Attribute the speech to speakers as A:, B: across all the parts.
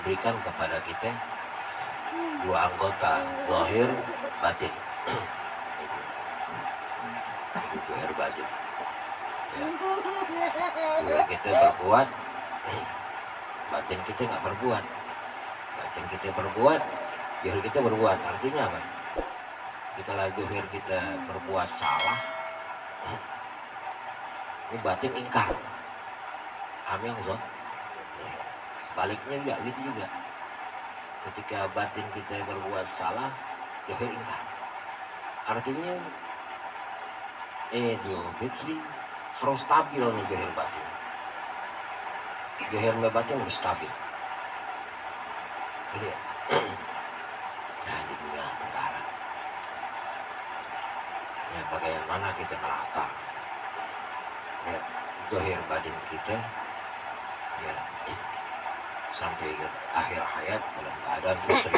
A: berikan kepada kita dua anggota, zahir, batin. Itu zahir batin. Ya. Zahir kita berbuat, batin kita nggak berbuat. Batin kita berbuat, zahir kita berbuat. Artinya apa? Kalau zahir kita berbuat salah, ini batin ingkar. Amin, Zon. Sebaliknya juga gitu juga. Ketika batin kita berbuat salah, zahir ingkar. Artinya Idul Fitri harus stabil nih zahir batin. Zahir batin harus stabil. Gitu ya. Nah, di dunia antara. Ya, bagaimana kita merata ya, zahir batin kita ya sampai ke akhir hayat dalam keadaan fitri.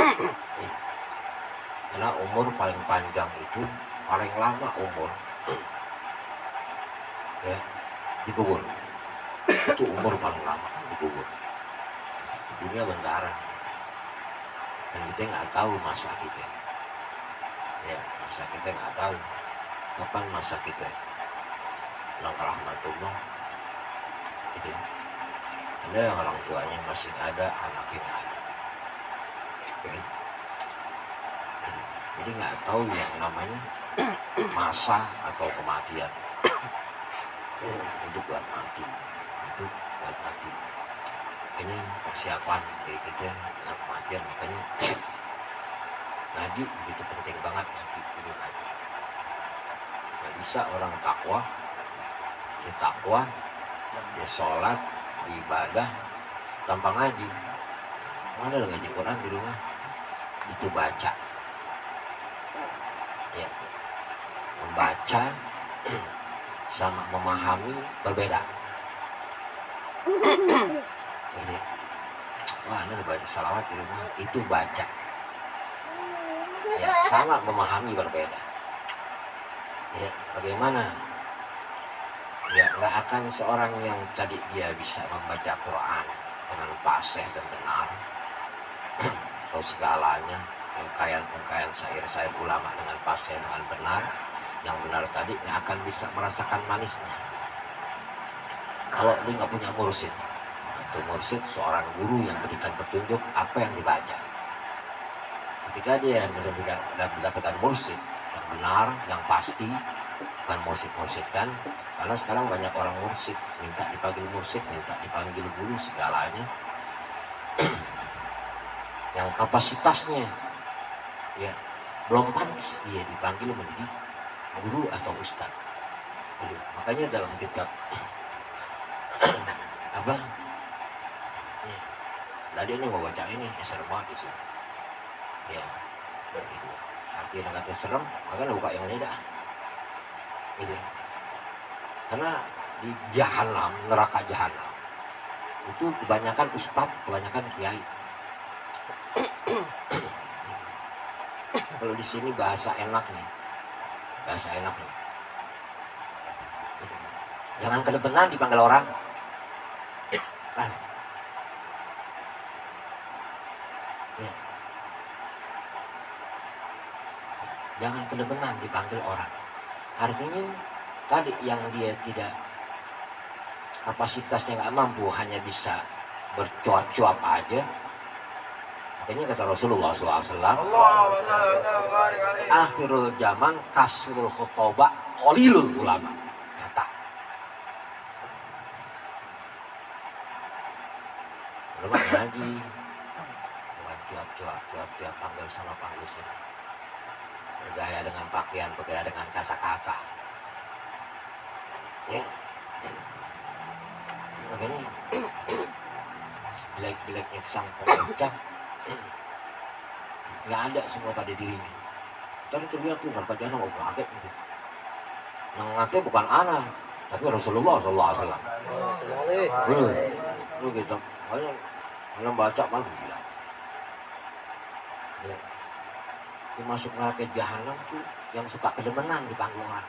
A: Karena umur paling panjang itu, paling lama umur ya dikubur. Itu umur paling lama dikubur. Dunia bentara, dan kita nggak tahu masa kita. Ya, masa kita nggak tahu kapan masa kita. Langkah rahmatullah gitu. Ada yang orang tuanya masih ada, anaknya nggak ada. Okay. Jadi nggak tahu yang namanya masa atau kematian. Itu buat mati, itu buat mati. Ini persiapan diri kita dengan kematian, makanya ngaji begitu penting banget ngaji. Nggak bisa orang takwa, dia takwa, dia sholat, di ibadah tanpa ngaji. Mana ada ngaji Quran di rumah? Itu baca. Ya, membaca sama memahami berbeda. Ini, wah, ini ada baca salawat di rumah. Itu baca. Ya, sama memahami berbeda. Ya, bagaimana? Ya, nggak akan seorang yang tadi dia bisa membaca Quran dengan fasih dan benar, atau segalanya, ungkayan syair-syair ulama dengan fasih dengan benar, yang benar tadi nggak akan bisa merasakan manisnya. Kalau dia nggak punya mursyid, itu mursyid seorang guru yang berikan petunjuk apa yang dibaca. Ketika dia mendapatkan mursyid yang benar, yang pasti, bukan mursyid kan, karena sekarang banyak orang mursyid, minta dipanggil mursyid, minta dipanggil guru, segalanya yang kapasitasnya ya belum pantas dia dipanggil menjadi guru atau ustaz. Makanya dalam kitab apa ya, tadi ini mau baca ini serem banget sih ya, itu artinya kata serem, makanya buka yang lain dah itu. Karena di jahanam, neraka jahanam itu kebanyakan ustaz, kebanyakan kiai. Kalau di sini bahasa enak nih, bahasa enak nih. Jangan kedepenan dipanggil orang. Ya. Jangan kedepenan dipanggil orang. Artinya tadi yang dia tidak kapasitasnya nggak mampu, hanya bisa bercuap-cuap aja. Makanya kata Rasulullah SAW, akhirul zaman kasrul khutobah qalilul ulama. Kata ulama ngaji bukan cuap-cuap panggil sana panggil sini, bergaya dengan pakaian, bergaya dengan kata-kata ya. Makanya jelek-jeleknya sang pemecah nggak ada semua pada dirinya. Tadi terlihat tuh mereka jangan kaget gitu. Yang ngatain bukan anak, tapi Rasulullah SAW. Lu gitu, makanya kalau baca malah gila. Ya. Dia masuk neraka jahanam tuh yang suka kedemenan dipanggil orang.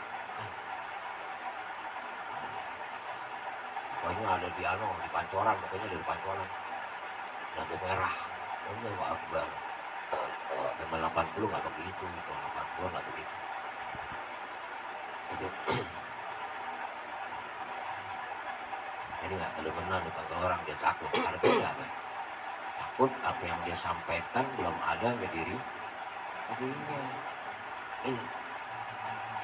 A: Pokoknya ada di Pancoran, pokoknya dari Pancoran, lampu merah. Allahu Akbar. Tahun 80 nggak begitu, tahun 80 nggak begitu. Itu jadi nggak kedemenan dipanggil orang, dia takut. Artinya apa? Takut apa yang dia sampaikan belum ada di dirinya.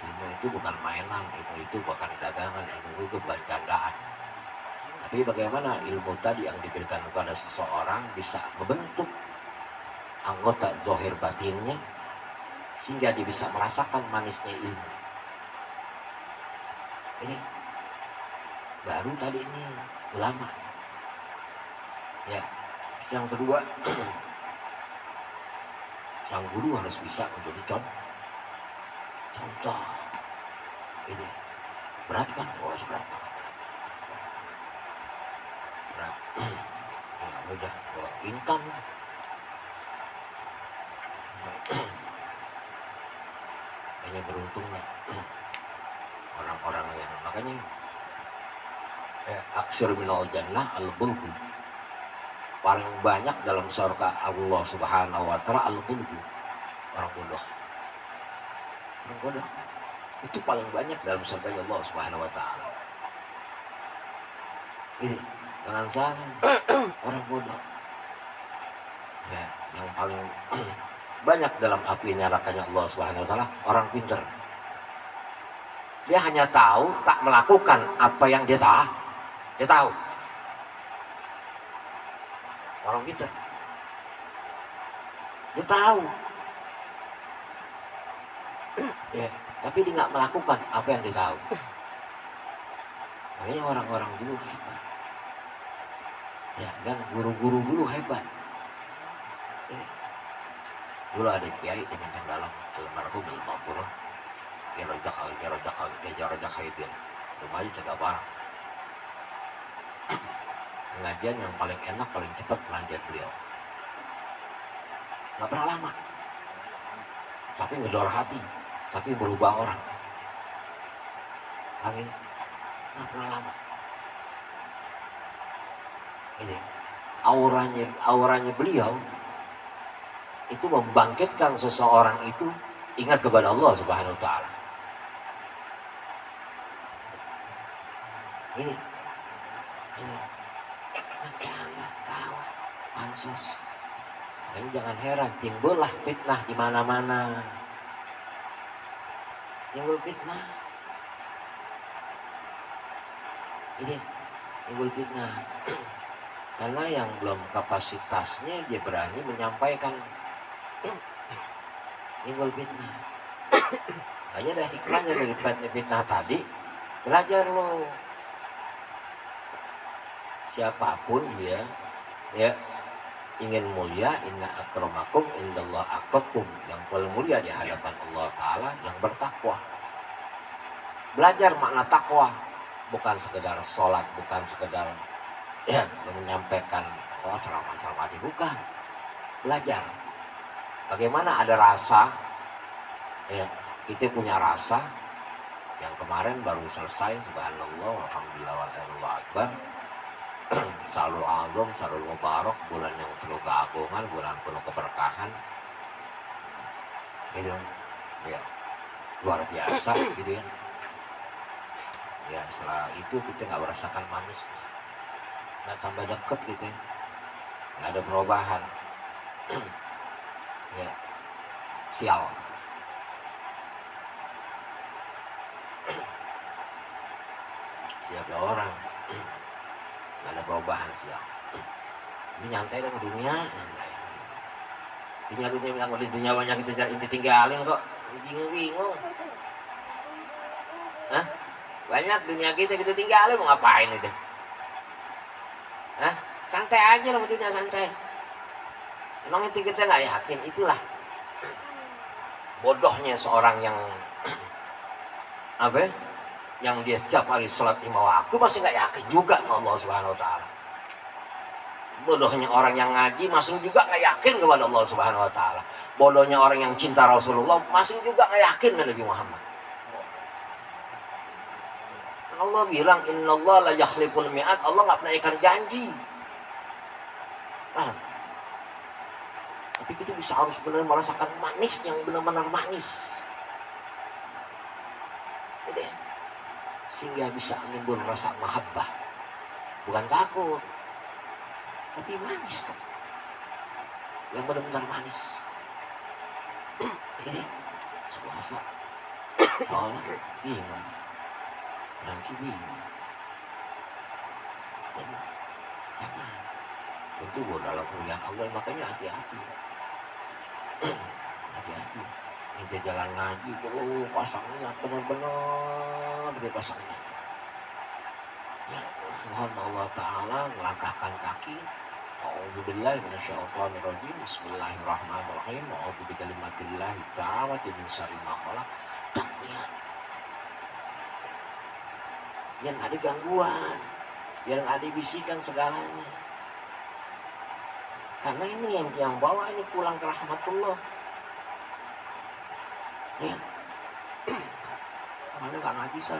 A: Ilmu itu bukan mainan, ilmu itu bukan dagangan, ilmu itu bukan candaan. Tapi bagaimana ilmu tadi yang diberikan kepada seseorang bisa membentuk anggota zahir batinnya sehingga dia bisa merasakan manisnya ilmu. Ini baru tadi ini ulama. Ya, yang kedua, sang guru harus bisa menjadi contoh. Ini berat kan? Oh, berat. Ya udah, intan. Kayaknya beruntung lah orang-orang yang makanya aksir minal jannah al-bulgu, paling banyak dalam surga Allah Subhanahu wa taala al-bulgu, orang bodoh itu paling banyak dalam surga Allah Subhanahu wa taala. Ini jangan salah, orang bodoh ya, yang paling banyak dalam api nerakanya Allah Subhanahu wa taala orang pintar. Dia hanya tahu tak melakukan apa yang dia tahu. Orang pintar dia tahu ya, tapi dia nggak melakukan apa yang dia tahu. Makanya orang-orang dulu hebat ya, dan guru-guru dulu hebat. Dulu ada kiai di Menteng Dalam, almarhum al-Maqburah, Rojak Haidin, rumahnya Cegah Barang. Pengajian yang paling enak, paling cepat belajar beliau. Nggak pernah lama, tapi ngedor hati, tapi berubah orang. Amin. Nggak pernah lama. Ini auranya beliau itu membangkitkan seseorang itu ingat kepada Allah Subhanahu wa taala. Ini bercanda, tawa, pansos. Makanya jangan heran timbullah fitnah di mana-mana. Timbul fitnah. Ini timbul fitnah. Karena yang belum kapasitasnya dia berani menyampaikan. Timbul fitnah. Hanya ada hikmahnya dari fitnah tadi. Belajar lo. Siapapun dia ya ingin mulia, inna akramakum indallah atqakum, yang paling mulia di hadapan Allah Ta'ala yang bertakwa. Belajar makna takwa, bukan sekedar sholat, bukan sekedar ya menyampaikan ceramah bukan. Belajar bagaimana ada rasa ya, kita punya rasa yang kemarin baru selesai, subhanallah, alhamdulillah, wallahu akbar. Salul Azam, Salul Mubarak, bulan yang penuh keagungan, bulan penuh keberkahan, gitu ya, luar biasa gitu ya. Ya setelah itu kita nggak merasakan manis, nggak tambah deket gitu ya, nggak ada perubahan. Ya sial. Siapa orang nggak ada perubahan sih ya. Ini nyantai dengan dunia, nyantai. Dunia banyak kita cari inti tinggalin kok, bingung. Hah? Banyak dunia kita tinggalin mau ngapain itu? Hah? Santai aja lah dunia, santai. Emang itu kita nggak yakin, itulah bodohnya seorang yang apa? Yang dia setiap hari sholat 5 waktu masih nggak yakin juga sama Allah Subhanahu wa taala. Bodohnya orang yang ngaji masih juga nggak yakin kepada Allah Subhanahu wa taala. Bodohnya orang yang cinta Rasulullah masih juga nggak yakin dengan Nabi Muhammad. Allah bilang innallaha la yakhliful mi'ad, Allah nggak pernah ingkar janji. kita bisa harus benar merasakan manis yang benar-benar manis. Gitu ya. Sehingga bisa menimbul rasa mahabbah. Bukan takut, tapi manis. Yang benar-benar manis. Ini puasa. Soalnya bingung. Nanti bingung. Jadi, jangan. Tentu dalam pilihan Allah, makanya hati-hati. Hati-hati. Kita jalan ngaji, bro, pasang niat benar-benar pasang niat. Ya, mohon Allah Ta'ala melangkahkan kaki. A'udzubillahi minasyaitonirrajim. Bismillahirrahmanirrahim. A'udzubikalimatillahi tammati min syarri ma khalaq. Tak niat. Yang ada gangguan, yang ada bisikan segalanya. Karena ini yang bawa ini pulang ke rahmatullah. Ya, karena nggak ngaji sah.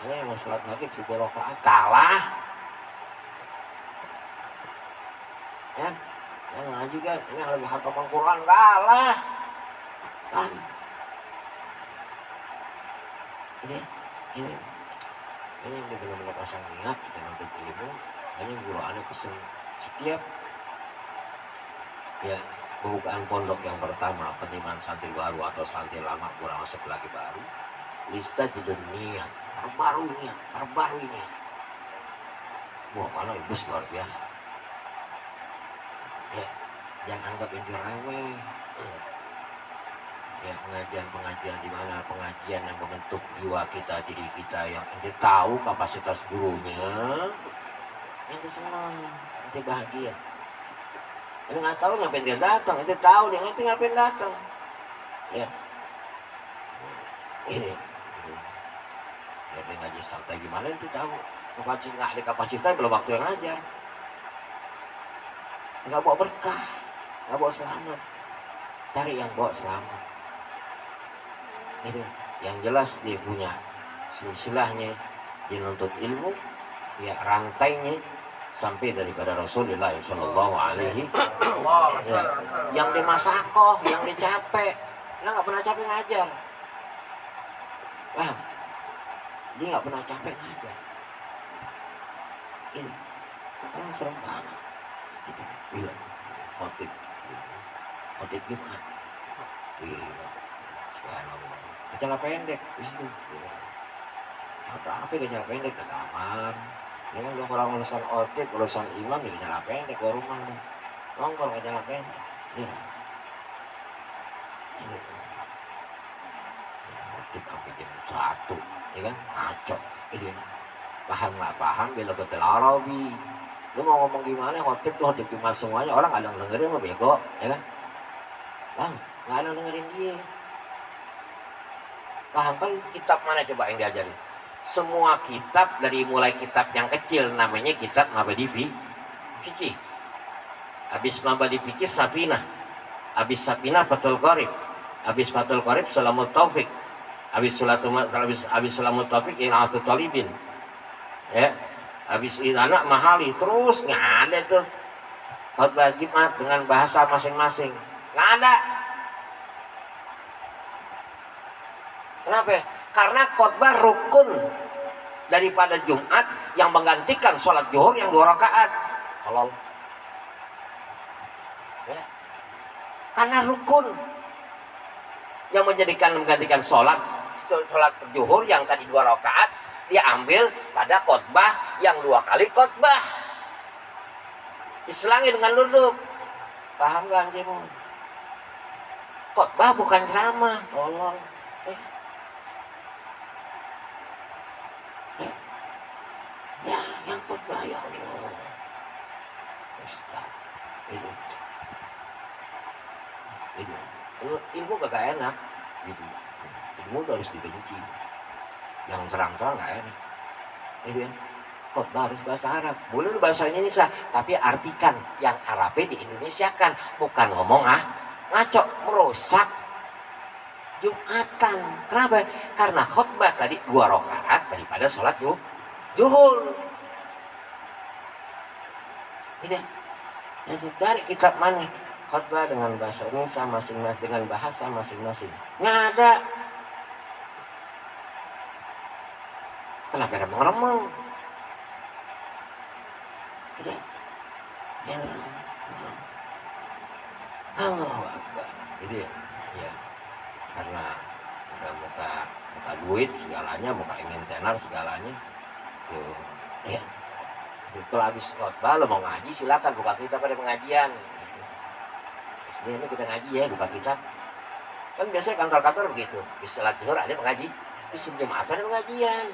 A: Karena yang mau sholat maghrib 3 rakaat kalah. Ya, yang ngaji kan, ini lagi khataman Quran kalah. Kan? Ini yang benar-benar pasang niat kita nuntut ilmu. Hanya guru anak pesen setiap ya pembukaan pondok yang pertama, penerimaan santri baru atau santri lama kurang masuk lagi baru, lista judul niat, perbarui niat. Wah, mana ibu luar biasa. Ya, jangan anggap inti remeh. Ya, pengajian di mana pengajian yang membentuk jiwa kita, diri kita, yang ente tahu kapasitas gurunya, ente senang, ente bahagia. Ente nggak tahu ngapain dia datang, ente tahu dia ngapain datang. Ya, ini, ya dia ngaji santai gimana ente tahu. Kapasitas nggak ada kapasitas belum waktu yang ngajar. Nggak bawa berkah, nggak bawa selamat. Cari yang bawa selamat. Itu yang jelas dia punya silsilahnya, dia nuntut ilmu, ya rantainya sampai daripada Rasulullah Shallallahu Alaihi ya, yang dia masakoh, yang dia capek, dia nggak pernah capek ngajar. Paham? Dia nggak pernah capek ngajar. Ini kan serem banget. Itu bilang khotib Jumat. Gila. Subhanallah. Celana pendek di situ. Apa celana pendek ke kamar. Ini kan udah orang urusan khotib, urusan imam di celana pendek ke rumah. Nongkrong ke celana pendek. Gila. Ini khotib sampai jam 1, ya kan? Ngaco. Ini paham nggak paham bila ke Arabi. Lu mau ngomong gimana, khotib tuh khotib Jumat semuanya, orang nggak ada yang dengerin, lo bego, ya kan? Bang, nggak ada yang dengerin dia. Paham kan kitab mana coba yang diajarin? Semua kitab, dari mulai kitab yang kecil namanya kitab Mabadi Fikih. Habis Mabadi Fikih Safinah. Habis Safinah Fathul Qorib. Habis Fathul Qorib Salamut Taufik. Habis Salamut Taufik Ina'atul Talibin. Ya. Habis itu anak mahali, terus nggak ada tuh khotbah Jumat dengan bahasa masing-masing, nggak ada. Kenapa? Karena khotbah rukun daripada Jumat yang menggantikan sholat zuhur yang 2 rakaat. Halal. Ya. Karena rukun yang menggantikan sholat zuhur yang tadi 2 rakaat. Dia ambil pada khotbah yang 2 kali khotbah. Diselangi dengan duduk. Paham gak anjemon? Khotbah bukan ceramah. Tolong. Ya, yang khotbah ya Allah. Ustaz. Itu. Ilmu gak enak. Gitu. Ilmu harus dibenci. Yang terang-terang nggak enak, itu ya. Khotbah harus bahasa Arab, boleh bahasa Indonesia, tapi artikan yang Arabnya di Indonesia kan, bukan ngomong ngaco, merusak Jumatan. Kenapa? Karena khotbah tadi 2 rakaat daripada sholat zuhur. Gitu ya. Cari kitab mana? khotbah dengan bahasa Indonesia masing-masing, dengan bahasa masing-masing. Nggak ada. Kenapa ada mengremeng? Ya, ya, Allahu Akbar. Gitu ya. Karena udah muka duit segalanya, muka ingin tenar segalanya. Tuh, ya. Kalau habis khotbah lo mau ngaji silakan buka kitab pada pengajian. Gitu. Ini kita ngaji ya buka kitab. Kan biasanya kantor-kantor begitu. Di salat zuhur ada pengaji, di Jumat ada pengajian.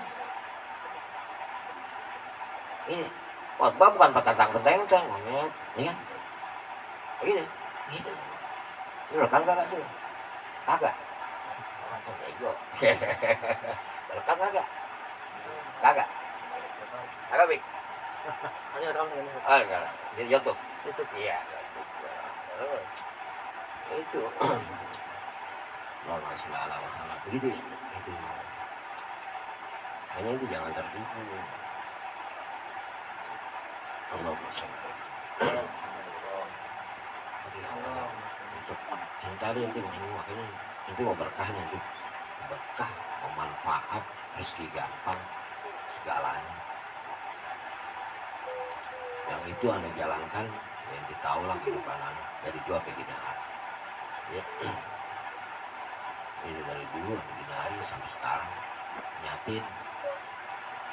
A: Khotbah bukan petantang-petenteng, monyet, ya kan? Begitu, gitu. Ini rekam kagak tuh? Kagak. Oh, bego. Rekam kagak? Kagak. Kagak, Bik?
B: Ini rekam ini.
A: Oh, enggak. Di YouTube.
B: YouTube.
A: Iya, YouTube. Itu. Allahumma sholli ala Muhammad. Begitu ya? Itu. Hanya itu jangan tertipu. Allahumma sholli. Untuk cinta dia itu makanya itu mau berkahnya itu berkah, mau manfaat, rezeki gampang, segalanya. Yang itu anda jalankan, yang kita tahu lah kehidupan anda dari dua sampai gini hari. Ya. Itu dari dulu sampai gini hari sampai sekarang nyatin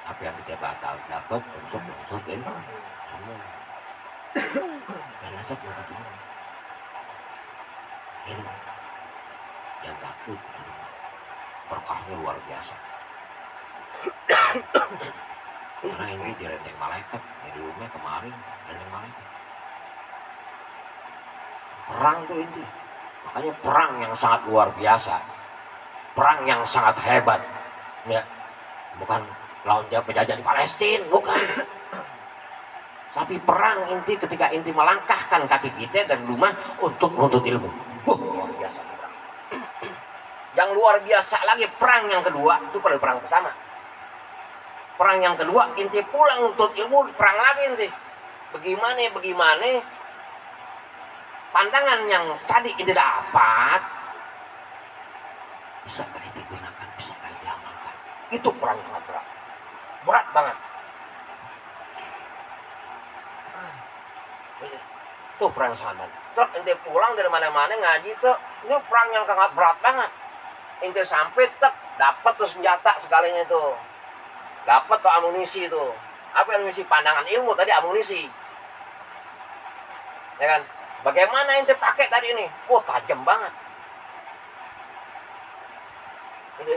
A: apa yang kita batal dapat untuk ilmu. Karena tak dapat ilmu. Ini yang takut itu berkahnya luar biasa. Karena ini direndeng malaikat dari rumah kemarin rendeng malaikat. Perang tuh ini, makanya perang yang sangat luar biasa, perang yang sangat hebat, ya bukan lawan penjajah di Palestina, bukan. Tapi perang inti ketika inti melangkahkan kaki kita dan rumah untuk menuntut ilmu. Luar biasa perang. Yang luar biasa lagi perang yang kedua itu pada perang pertama. Perang yang kedua inti pulang menuntut ilmu, perang lagi inti. Bagaimana pandangan yang tadi inti dapat bisakah inti gunakan, bisakah inti amalkan? Itu perang yang berat. Berat banget. Tuh perang sangat. Terus ente pulang dari mana-mana ngaji tuh, ini perang yang sangat berat banget. Ente sampai tetap dapat tuh senjata segalanya itu, dapat tuh amunisi itu. Apa amunisi? Pandangan ilmu tadi amunisi, ya kan? Bagaimana ente pakai tadi ini? Oh tajam banget. Ini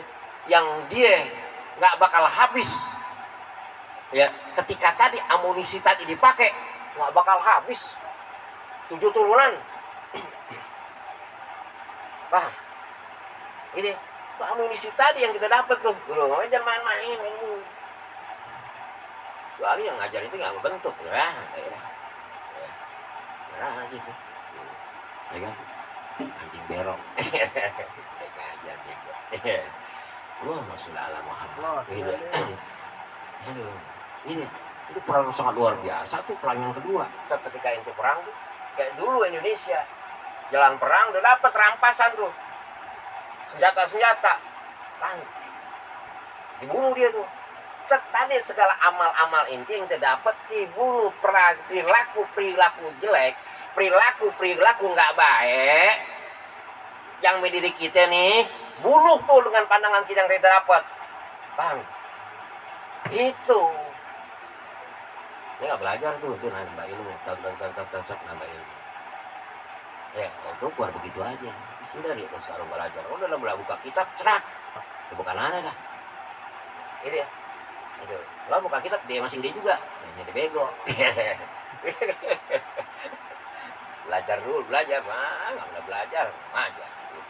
A: yang dia nggak bakal habis. Ya, ketika tadi amunisi tadi dipakai nggak bakal habis. 7 turunan. Paham? Ini amunisi tadi yang kita dapat tuh. Dulu jangan main-main ilmu. Kecuali yang ngajar itu nggak bentuk, ya, gitu. Ya kan? Anjing berong. Ngajar juga. Allahumma sholli ala Muhammad. Gitu. Aduh, ini perang sangat luar biasa tuh perang yang kedua. Ketika itu perang tuh kayak dulu Indonesia jalan perang udah dapat rampasan tuh senjata dibunuh dia tuh. Tadi segala amal-amal inti yang terdapat dibunuh. Perilaku jelek, perilaku nggak baik yang mendidik kita nih bunuh tuh dengan pandangan kita yang kita dapat. Paham? Itu ini nggak belajar tuh nambah ilmu, tak nambah ilmu. Ya, untuk keluar begitu aja. Sudah dia tuh sekarang belajar. Udah lah buka kitab, cerak. Ya, bukan aneh dah. Itu ya. Itu. Kalau buka kitab dia masing dia juga. Ini dia bego. Belajar dulu, belajar. Nggak boleh belajar, aja. Gitu.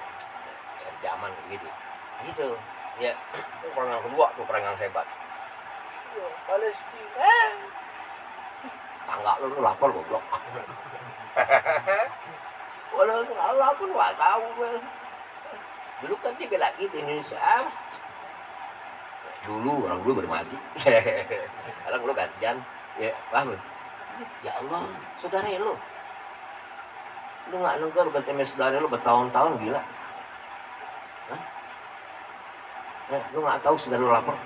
A: Ya, zaman begitu. Gitu. Ya, itu perang yang kedua tuh perang yang hebat. Palestina. Tangga lu lapar goblok. Walau Allah pun nggak tahu. Dulu kan dia bela gitu Indonesia. Dulu orang dulu baru mati. Sekarang lu gantian. Ya, paham? Ya Allah, saudara lu. Lu nggak negor bertemu saudara lu bertahun-tahun gila. Hah? Lu nggak tahu saudara lu lapar?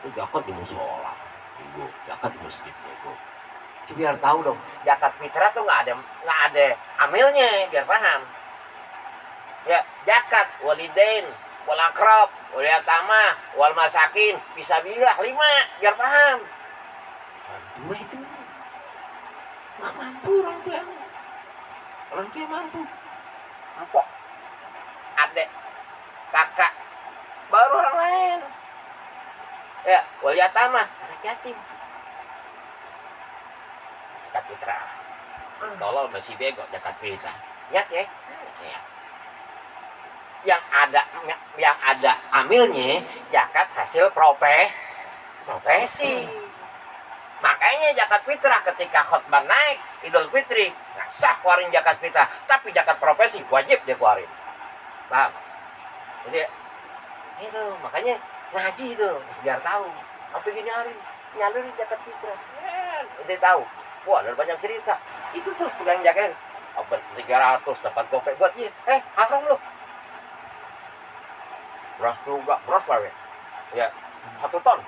A: Itu zakat di musola, ego. Zakat di masjid, ego. Itu biar tahu dong. Zakat fitrah tuh nggak ada amilnya, biar paham. Ya, zakat walidain, wal akrab, wal yatama, wal masakin, fisabilillah 5, biar paham. Orang tua itu nggak mampu orang tua. Orang tua mampu. Empok, adek, kakak, baru orang lain. Ya, wal yatama, anak yatim. Zakat fitrah. Tolol masih bego zakat fitrah. Lihat ya. Ya. Yang ada amilnya zakat hasil profesi. Makanya zakat fitrah ketika khutbah naik Idul Fitri nggak sah keluarin zakat fitrah, tapi zakat profesi wajib dia keluarin. Paham? Jadi itu makanya ngaji itu biar tahu apa gini hari nyalurin zakat fitrah. Dia tahu. Wah, ada banyak cerita. Itu tuh pegang jagain. Abad 300 dapat gopek buat dia. Haram lu. Beras juga, beras apa ya? 1 ton.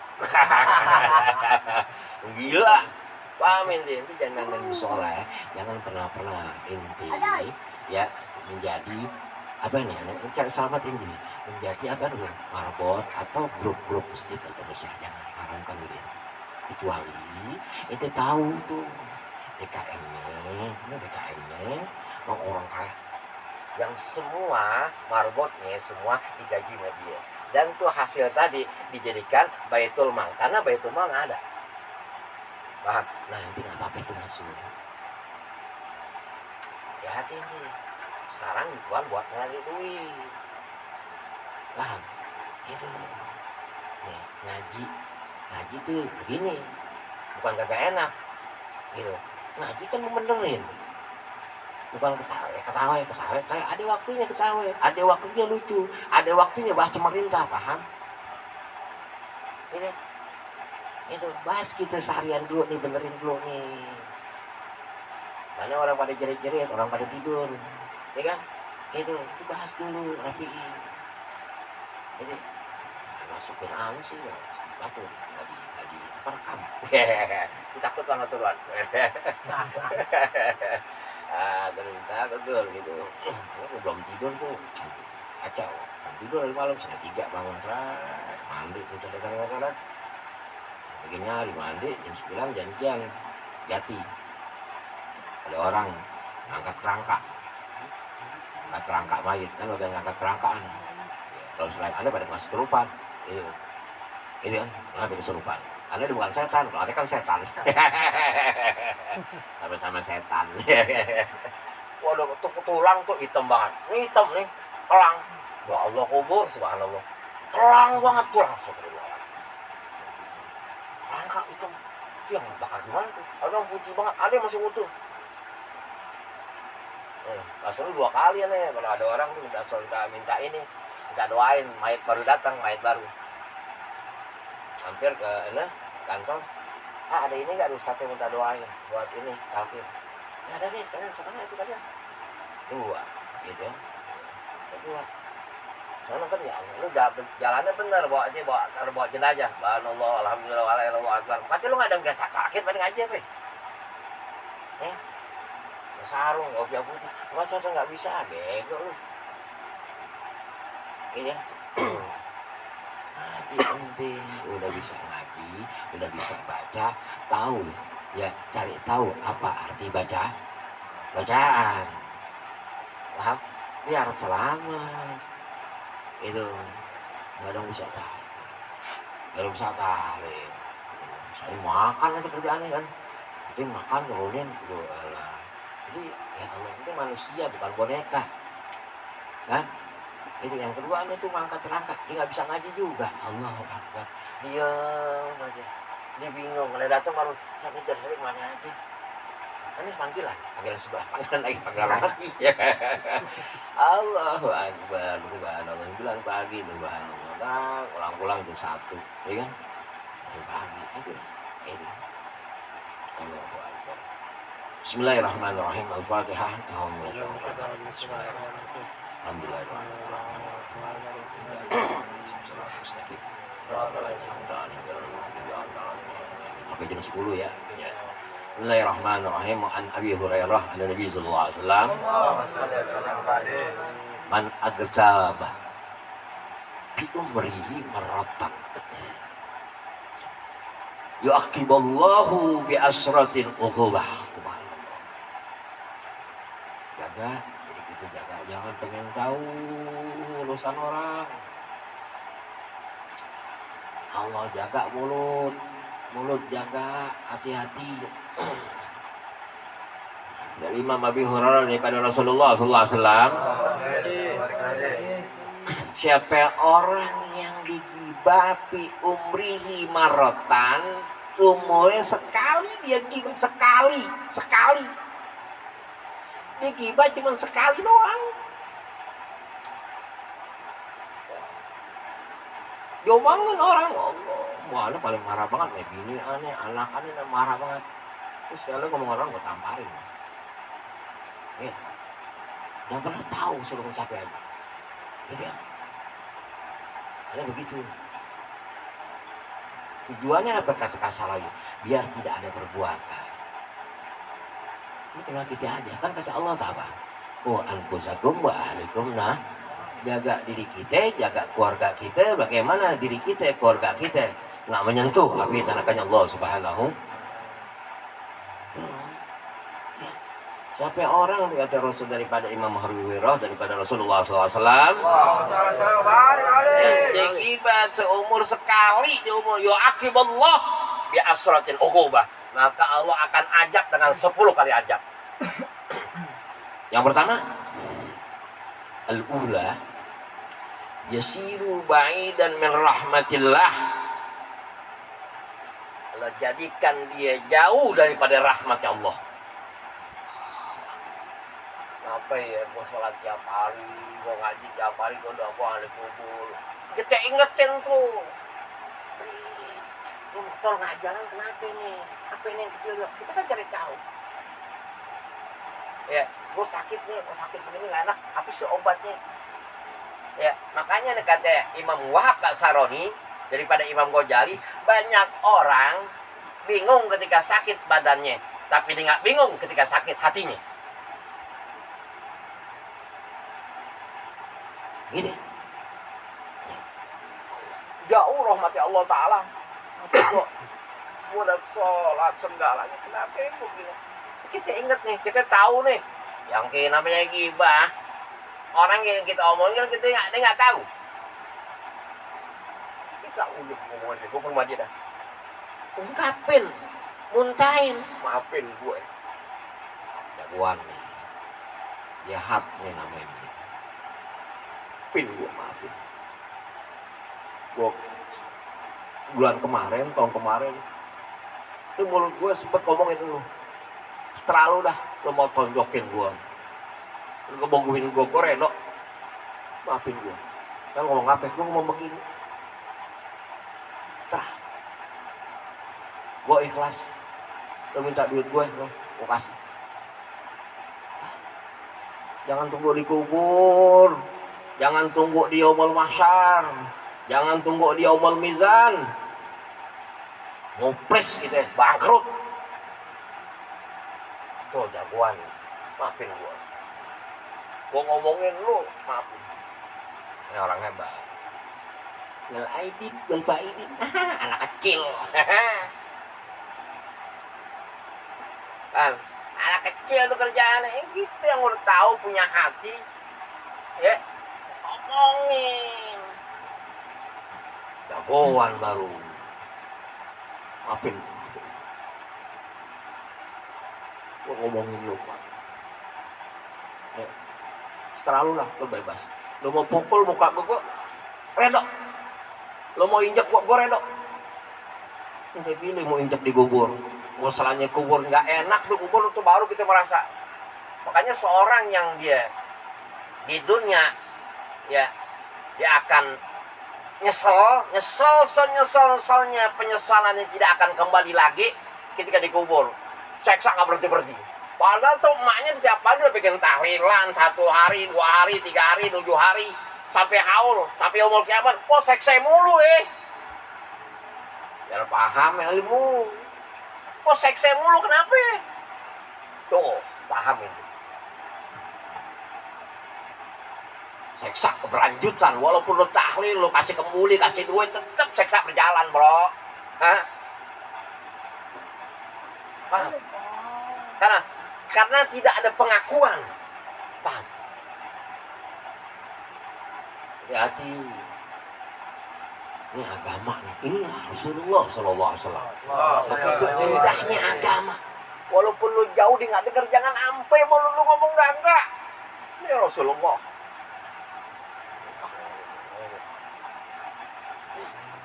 A: Gila. Paham inti jangan main musola ya. Jangan pernah inti ya menjadi apa nih? Cari selamat ini menjadi apa nih? Marbot atau grup-grup masjid atau musola, jangan haramkan diri. Kecuali itu tahu tuh DKM-nya mau orang kaya yang semua marbotnya semua digaji sama dia, dan tuh hasil tadi dijadikan baitul mal karena baitul mal nggak ada. Paham? Nah nanti nggak apa-apa itu masuk. Ya hati ini sekarang gituan buat nyari duit. Paham? Itu nih ngaji tuh begini, bukan kagak enak gitu. Ngaji kan membenerin, bukan ketawa, ada waktunya ketawa, ada waktunya lucu, ada waktunya bahas pemerintah. Paham? Itu bahas kita seharian dulu nih, benerin dulu nih. Karena orang pada jerit-jerit, orang pada tidur, ya kan? Itu bahas dulu, rapiin. Jadi masukin sih, batu tadi apa rekam. Takut banget turun. Terus betul gitu. Aku belum tidur tuh, kacau. Tidur dari malam 2:30 bangun, mandi gitu, dekat. Akhirnya mandi jam 9 janjian Jati. Ada orang angkat kerangka mayit kan, udah ngangkat kerangkaan. Kalau selain Anda pada masuk kesurupan, itu kan, ada kesurupan. Anda bukan setan, kalau Anda kan setan. Sama setan. Waduh, tulang tuh hitam banget. Ini hitam nih, kelang. Ya Allah, kubur, subhanallah. Kelang banget tulang, subhanallah. Langka hitam. Itu yang bakar gimana tuh? Ada yang putih banget, ada yang masih utuh. Pasal 2 kali nih, kalau ada orang tuh minta ini, minta doain, mayat baru datang, mayat baru. Hampir ke kantor, ada ini nggak Ustaz yang minta doain buat ini kafir? Ya ada nih, sekarang itu kalian 2 gitu ya, 2. Sana kan ya lu udah jalannya bener, bawa jenazah, subhanallah, alhamdulillah, wallahu akbar. Pasti lu nggak ada biasa sakit pada ngaji apa? Sarung, kopiah putih, masa tuh nggak bisa, bego lu. Iya. Ngaji penting, udah bisa ngaji, udah bisa baca, tahu ya, cari tahu apa arti bacaan. Paham? Biar selamat. Itu nggak ada bisa tali. Saya makan aja kerjaannya kan, itu makan turunin doa. Jadi ya Allah itu manusia bukan boneka, kan? Itu yang kedua itu ngangkat terangkat, dia nggak bisa ngaji juga. Allahu Akbar, diam aja, dia bingung. Kalau datang baru sakit dari mana aja. Ini panggilan sebelah, panggilan lagi. Allahu Akbar, subhanallah. Bilang pagi tuh, subhanallah. Ulang-ulang tuh 1, ya kan? Pagi itu. Allahu Akbar. Bismillahirrahmanirrahim. Al-Fatihah. Sampai jam 10 ya. Bismillahirrahmanirrahim. An Abi Hurairah an Nabi sallallahu alaihi wasallam. Man agtaba bi umrihi marratan yu'aqiballahu bi asratin uqubah. Subhanallah. Jaga, jadi kita jaga, jangan pengen tahu urusan orang. Allah jaga mulut jaga, hati-hati. Dari Imam Abi Hurairah daripada Rasulullah sallallahu alaihi wasallam, siapa orang yang digibah fi umrihi marotan, umurnya sekali dia gibah, sekali dia gibah cuma sekali doang. Diomongin orang, Allah, mana paling marah banget nih, bini aneh, anak aneh marah banget. Terus sekali ngomong orang gue tamparin. Ya, jangan pernah tahu suruh siapa aja. Gitu ya. Ada begitu. Tujuannya apa kata lagi? Biar tidak ada perbuatan. Ini kenal kita aja. Kan kata Allah apa? Qu anfusakum wa ahlikum nah. Jaga diri kita, jaga keluarga kita. Bagaimana diri kita, keluarga kita nggak menyentuh api tanakannya Allah Subhanahu. Sampai orang kata Rasul daripada Imam Hurairah daripada Rasulullah SAW. Dikibat seumur sekali di umur yu'aqiballah bi asratin uqubah. Maka Allah akan ajab dengan 10 kali ajab. Yang pertama, al-ula yasiru ba'idan min rahmatillah. Allah jadikan dia jauh daripada rahmat Allah. Apa ya, gue sholat tiap hari, gue ngaji tiap hari, gue doa gue ahli kubur. Kita ingetin tuh. Lu motor nggak jalan kenapa nih? Apa ini yang kecil? Kita kan cari tahu. Ya, gue sakit nih, gue sakit begini nggak enak. Apa sih obatnya? Ya, makanya nih kata Imam Wahab Saroni daripada Imam Ghazali, banyak orang bingung ketika sakit badannya, tapi dia nggak bingung ketika sakit hatinya. Gini, jauh rahmati Allah Ta'ala. Gue udah sholat segalanya, kenapa ya begini? Kita ingat nih, kita tahu nih, yang namanya gibah, orang yang kita omongin kita nggak tahu. Kita udah ngomongin, gue pernah dia dah. Ungkapin, muntahin, maafin gue. Jagoan nih, jahat nih namanya. Gue maafin. Gue bulan kemarin, tahun kemarin, itu mulut gue sempet ngomongin lu. Setelah lu dah, lu mau tonjokin gue. Lu ngomongin gue redo. Maafin gue. Kan ngomong apa? Gue ngomong begini. Setelah. Gue ikhlas. Lu minta duit gue kasih. Jangan tunggu dikubur. Jangan tunggu di yaumul mahsyar. Jangan tunggu di yaumul mizan. Ngopres gitu ya, bangkrut. Tuh jagoan, maafin gua. Gua ngomongin lu, maafin. Ini orang hebat. Ngal aidin, ngal faidin. Anak kecil. Kan, anak kecil tuh kerjaannya. Gitu yang udah tahu punya hati. Ya. Ngomongin jagoan baru maafin gue ngomongin lu Pak ya, setelah lu lah lu bebas lu mau pukul muka gue redo lu mau injek gue redo nanti pilih mau injek di kubur masalahnya kubur nggak enak di kubur itu baru kita merasa makanya seorang yang dia di dunia ya dia akan penyesalannya tidak akan kembali lagi ketika dikubur. Seksa nggak berhenti Padahal tuh emaknya tiap hari udah bikin tahlilan 1 hari, 2 hari, 3 hari, 7 hari sampai haul, sampai umur kiamat. Kok sekse mulu biar paham ilmu. Kok sekse mulu kenapa? Tuh, paham itu. Seksa berlanjutan, walaupun lo tahlil, lo kasih kembuli, kasih duit, tetap seksa berjalan, bro. Hah? Paham? Karena tidak ada pengakuan. Paham? Hati-hati. Ini agama nih. Ini Rasulullah Sallallahu Alaihi Wasallam. Begitu indahnya agama. Walaupun lu jauh dia nggak denger, jangan ampe mau lu ngomong enggak. Ini Rasulullah.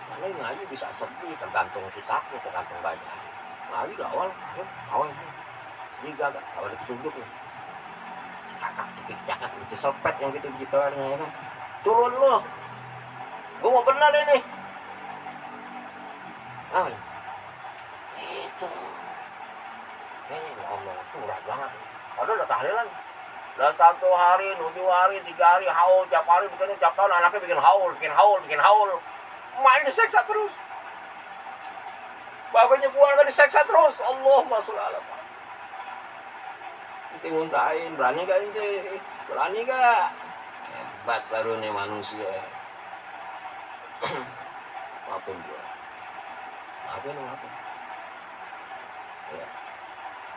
A: Mana ngaji bisa sedih, tergantung kitabnya, tergantung bacaan. Ngaji udah awal. Ini gagak, kalau ada petunjuk nih. Kakak, cakak, itu selpet yang gitu-gitu ya kan. Turun lo. Gue mau benar ini. Apa? Itu. Ini ya Allah, itu berat banget. Padahal udah tahlilan. Dan 1 hari, 7 hari, 3 hari, haul tiap hari, bikin tiap tahun anaknya bikin haul. Emaknya diseksa terus. Bapaknya keluarga diseksa terus. Allah masul alam. Ente nguntain, berani gak ente? Berani gak? Hebat baru nih manusia. Maafin gue. Maafin. Ya.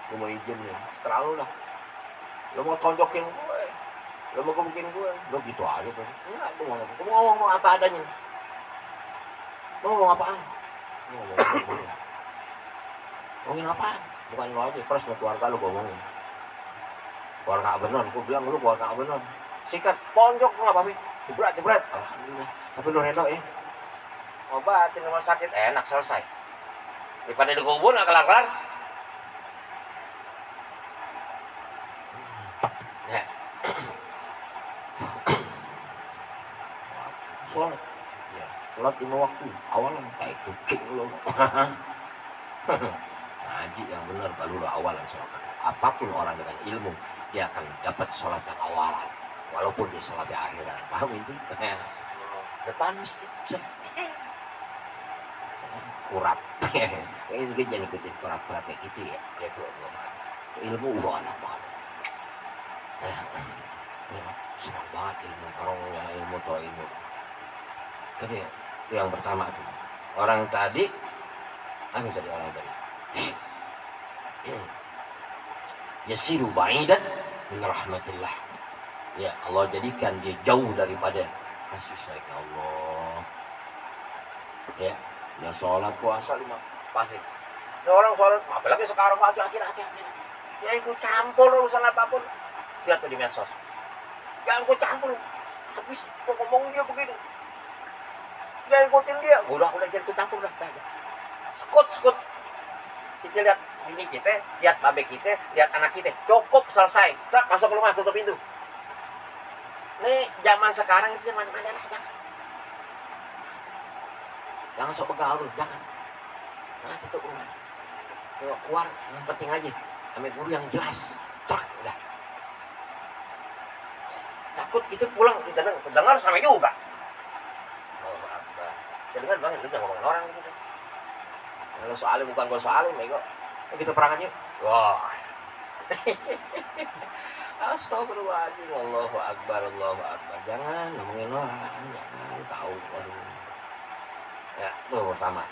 A: Gue mau izin nih. Setelah lu lah. Lo mau tonjokin gue. Lo mau gebukin gue. Lo gitu aja tuh. Enggak, gue mau ngomong apa adanya. Lo ngomong apaan? Ngomongin apaan? Bukan lo aja, pers sama keluarga lo ngomongin. Keluarga Abenon, gue bilang lu keluarga Abenon. Sikat, ponjok nggak apa-apa. Jebret. Alhamdulillah. Tapi lu reno obatin rumah sakit, enak selesai. Daripada dikubur nggak kelar-kelar. Ya. Sholat. Ya, sholat 5 waktu. Awalan kayak kucing lu. Ngaji yang benar baru lo awalan sholat. Apapun orang dengan ilmu, dia akan dapat sholat yang awalan. Walaupun dia sholat yang akhirat. Paham itu? Depan mesti kurap. Ini dia jangan ikutin kurap-kurap kayak gitu ya. Itu Allah. Ilmu anak banget. Senang banget ilmu. Orangnya ilmu atau ilmu. Jadi yang pertama tuh. Orang tadi. Apa tadi orang tadi? Yasiru ba'idan min rahmatillah. Ya Allah jadikan dia jauh daripada kasih sayang Allah. Ya, dia sholat puasa 5 pasti. Ada orang sholat, apalagi sekarang hati. Ya ikut campur urusan apapun. Lihat tuh di medsos. Ya ikut campur. Habis ngomong dia begini. Ya ikutin dia. Udah jangan ikut campur dah. Skut. Kita lihat ini kita, lihat babe kita, lihat anak kita. Cukup selesai. Tak masuk rumah tutup pintu. Nih zaman sekarang itu mana-mana aja. Jangan sok begaul, jangan. Nah, tutup rumah. Coba keluar, yang penting aja. Ambil guru yang jelas. Cak, udah. Takut kita pulang, kita dengar sama juga. Oh, apa? Kita dengar banget, lu jangan ngomongin orang gitu. Kalau soalnya bukan gue soalnya, Mego. Kita perang aja. Wah. Astagfirullahaladzim. Allahu Akbar. Jangan ngomongin orang. Jangan tahu. Aduh. Ya, itu pertama.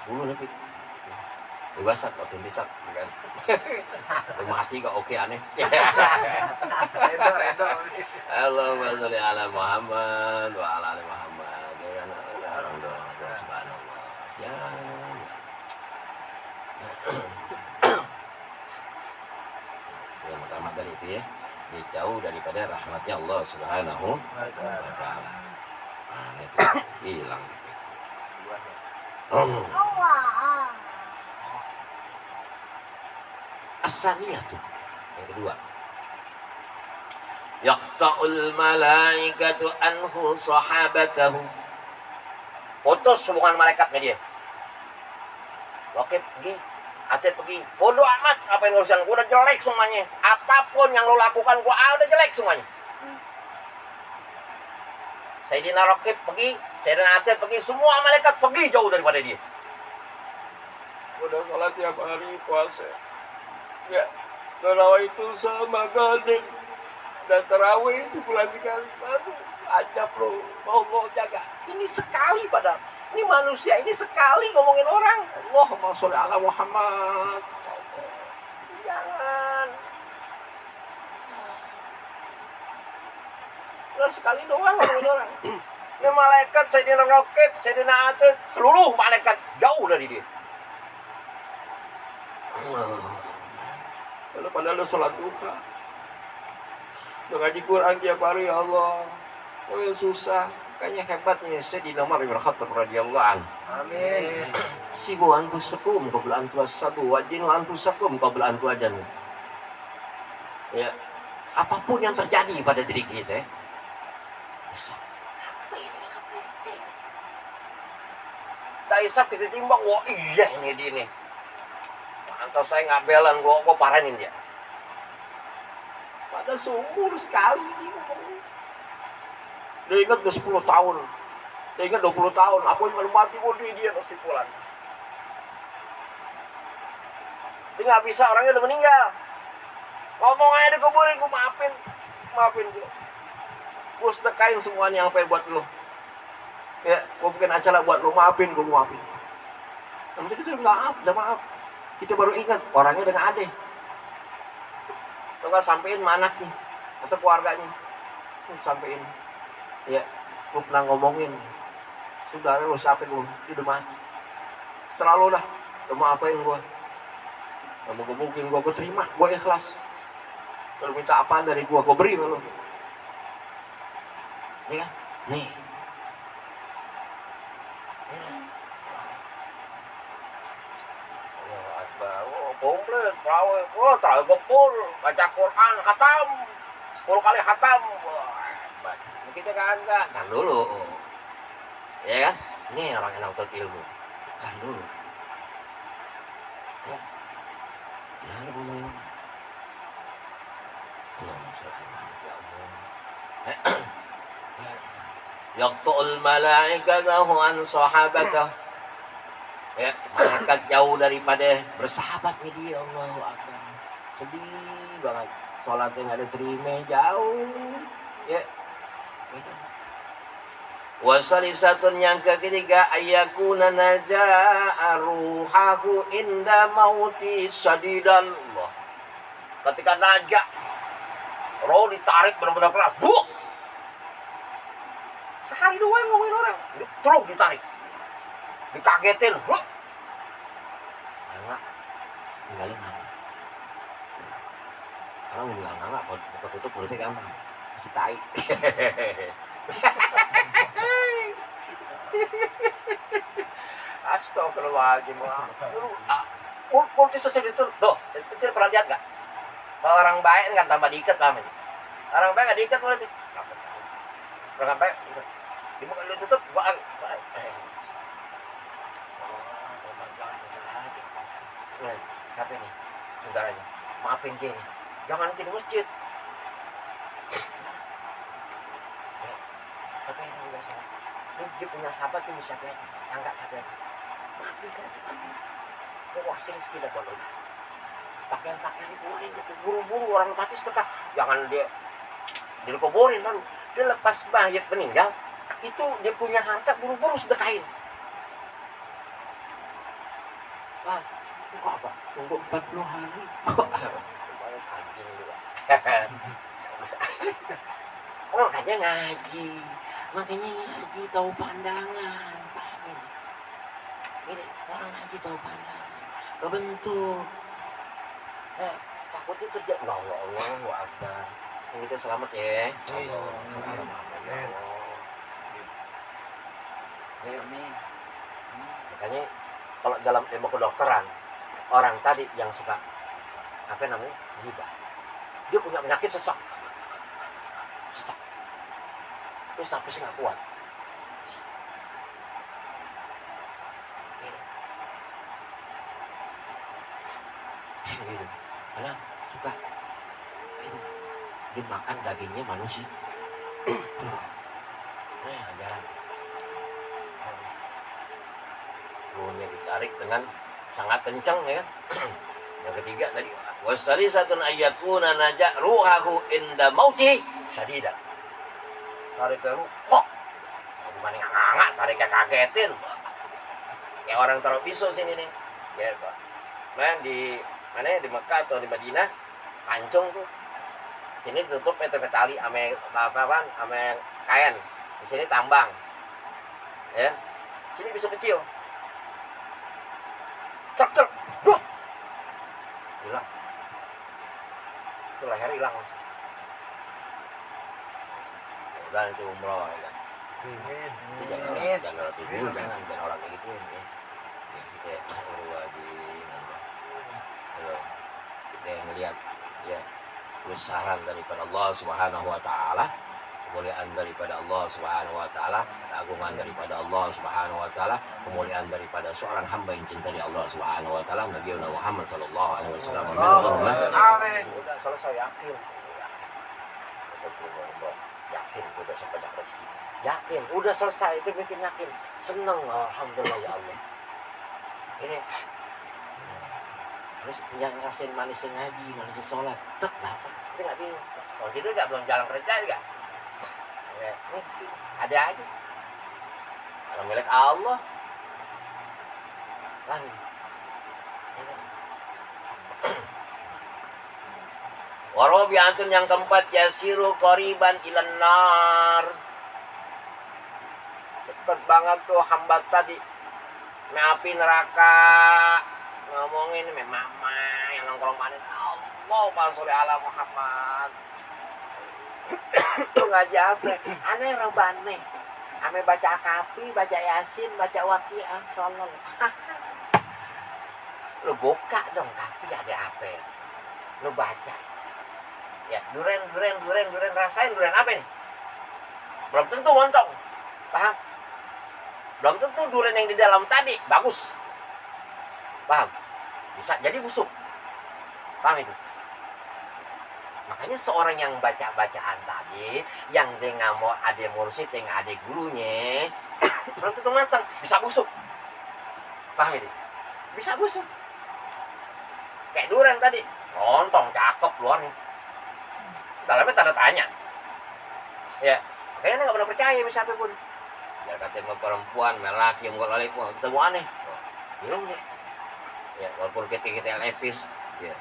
A: 10 nih, Pik. Bebasan, otentisat. Kan? Rumah hati gak oke aneh.
B: Redo.
A: Allahumma sholli ala Muhammad wa ala ali Muhammad. Orang dong. Subhanallah. Siap. Yang pertama dari itu ya, dia jauh daripada rahmatnya Allah Subhanahu wa ta'ala. Nah, itu hilang. As-saniyah tuh yang kedua. Yaqta'ul malaikatu anhu sahabatahu. Putus hubungan malaikatnya dia. Oke, Atet pergi, bodoh amat apa yang urusan, gua udah jelek semuanya. Apapun yang lo lakukan gua udah jelek semuanya. Sayyidina Raqib pergi, Sayyidina Atet pergi, semua malaikat pergi jauh daripada dia.
C: Udah sholat tiap hari, puasa. Ya, tarawih itu sama gading. Dan tarawih itu bulan sekali. Aduh, ajab loh. Allah jaga. Ini sekali padahal. Ini manusia, ini sekali ngomongin orang. Allahumma sholli ala Muhammad. Jangan. Udah sekali doang ngomongin orang. Ini malaikat Sayyidina Raqib, Sayyidina Atet, seluruh malaikat jauh dari dia. Lalu padahal lu sholat duha, udah ngaji Quran tiap hari, ya Allah. Oh ya susah.
A: Makanya hebatnya Sayyidina Umar bin Khattab radhiyallahu anhu.
B: Amin.
A: Sibu anfusakum qabla an tuwassabu wa dinu anfusakum qabla an tu'adanu. Ya, apapun yang terjadi pada diri kita, bisa. Tak isap kita timbang, wah iya ini dia nih. Antar saya ngabelan, gua parahin dia.
C: Pada seumur sekali dia ngomong. Dia ingat udah 10 tahun. Dia ingat 20 tahun. Apa yang baru mati, oh dia masih pulang.
A: Dia nggak bisa, orangnya udah meninggal. Ngomong aja dikuburin, gue maafin gue. Gue sedekain semuanya yang pengen buat lo. Ya, gue bikin acara buat lo, maafin. Nanti kita udah maaf. Kita baru ingat, orangnya udah nggak ada. Lo nggak sampein sama anaknya atau keluarganya. Sampein. Ya, gue pernah ngomongin. Saudara lo siapa lo, dia udah mati. Setelah lo dah, lo maafin gue. Kamu mungkin gue terima, gue ikhlas. Kalau minta apa dari gue beri lo. Ya kan? Nih. Komplit, terawih, terawih gepul, baca Quran, khatam, 10 kali khatam. Wah, kita kagak, kan dulu. Ya kan? Ini orang yang nuntut ilmu. Kan dulu. Ya. Ya, ada ngomongin. Allahumma sholli ya Allah. Yaqtul malaikatahu an sahabatahu. Ya, malaikat jauh daripada bersahabat nih dia, Allahu Akbar. Sedih banget. Sholatnya nggak diterima, jauh. Ya, gitu. Wasalisatun yang ketiga, ayakuna naza'a ruhahu inda mauti sadidan. Allah. Ketika najak, roh ditarik benar-benar keras. Sekali doang ngomongin orang, terus ditarik. Dikagetin, enggak, ninggalin apa? Orang meninggal enggak, buka tutup mulutnya gampang, masih tai. Astagfirullahaladzim. Multi sosial itu, tuh, itu pernah lihat nggak? Kalau orang baik nggak tambah diikat namanya. Orang baik nggak diikat mulutnya. Orang baik, dibuka ditutup, buka. Siapa nih? Saudaranya. Maafin dia nih. Jangan nanti di masjid. Tapi yang enggak salah. Dia punya sahabat yang bisa lihat. Yang enggak sahabat. Maafin kan. Dia wah sini sekitar boleh. Pakaian-pakaian dikeluarin gitu. Buru-buru orang mati sedekah. Jangan dia dikuburin lalu. Dia lepas mayat meninggal. Itu dia punya harta buru-buru sedekahin. Wah. Kok apa?
C: Tunggu 40 hari.
A: Kok anjing juga. Makanya ngaji tahu pandangan, paham ini? Ini orang ngaji tahu pandangan, kebentuk. Takutnya terjadi. Allah Akbar. Kita selamat ya. Allah, selamat ya Allah. Amin. Makanya kalau dalam ilmu kedokteran, orang tadi yang suka apa namanya gibah, dia punya penyakit sesak, terus napasnya nggak kuat. Gitu. Karena suka itu dimakan dagingnya manusia. Ajaran ruhnya ditarik dengan sangat kencang ya. Yang ketiga tadi wasalisatun ayyakuna naja ruhahu inda mauti syadidan. Tarik ke ruh, kok gimana nganga tarik kagetin. Kayak orang taruh pisau sini nih. Ya, Pak. Nah, di mana di Mekah atau di Madinah pancung tuh. Sini ditutup pakai tali ame apa-apaan, ame kain. Di sini tambang. Ya. Sini pisau kecil. Cek. Duh. Hilang. Itu leher hilang. Udah itu umroh ya. Itu jangan orang tidur, jangan orang kayak gituin ya. Ya kita kita melihat ya kebesaran daripada Allah Subhanahu wa taala, kemuliaan daripada Allah Subhanahu wa taala, keagungan daripada Allah Subhanahu wa taala, kemuliaan daripada seorang hamba yang cinta Allah Subhanahu wa taala, Nabi Muhammad sallallahu alaihi wasallam. Amin. Udah selesai yakin. Yakin udah sampai rezeki. Yakin udah selesai itu bikin yakin. Senang alhamdulillah ya Allah. Ini terus yang ngerasain manisnya ngaji, manisnya sholat, tetap dapat. Itu nggak bingung. Kalau gitu nggak belum jalan kerja juga. Ya, ini ada aja. Kalau milik Allah, kan? Warobi antun yang keempat yasiru qoriban ilan nar. Dekat banget tuh hamba tadi. Api neraka. Ngomongin mama yang nongkrong panen Allah sholli ala Muhammad. Itu ngaji apa? Aneh robane. Ame baca akapi, baca yasin, baca waqiah, sallallahu. Lu buka dong tapi ada apa? Lu baca. Ya, duren rasain duren apa nih? Belum tentu montong. Paham? Belum tentu duren yang di dalam tadi bagus. Paham? Bisa jadi busuk. Paham itu? Makanya seorang yang baca-bacaan tadi, yang dia nggak mau ada mursyid, yang ada gurunya, belum tentu matang, bisa busuk. Paham itu? Bisa busuk. Kayak duren tadi, lontong, cakep luarnya. Dalamnya tanda tanya. Ya, kayaknya nggak pernah percaya sama siapapun. Ya katanya perempuan, laki yang bukan laki pun ketemu aneh. Bingung nih. Ya, walaupun kita lepis, ya,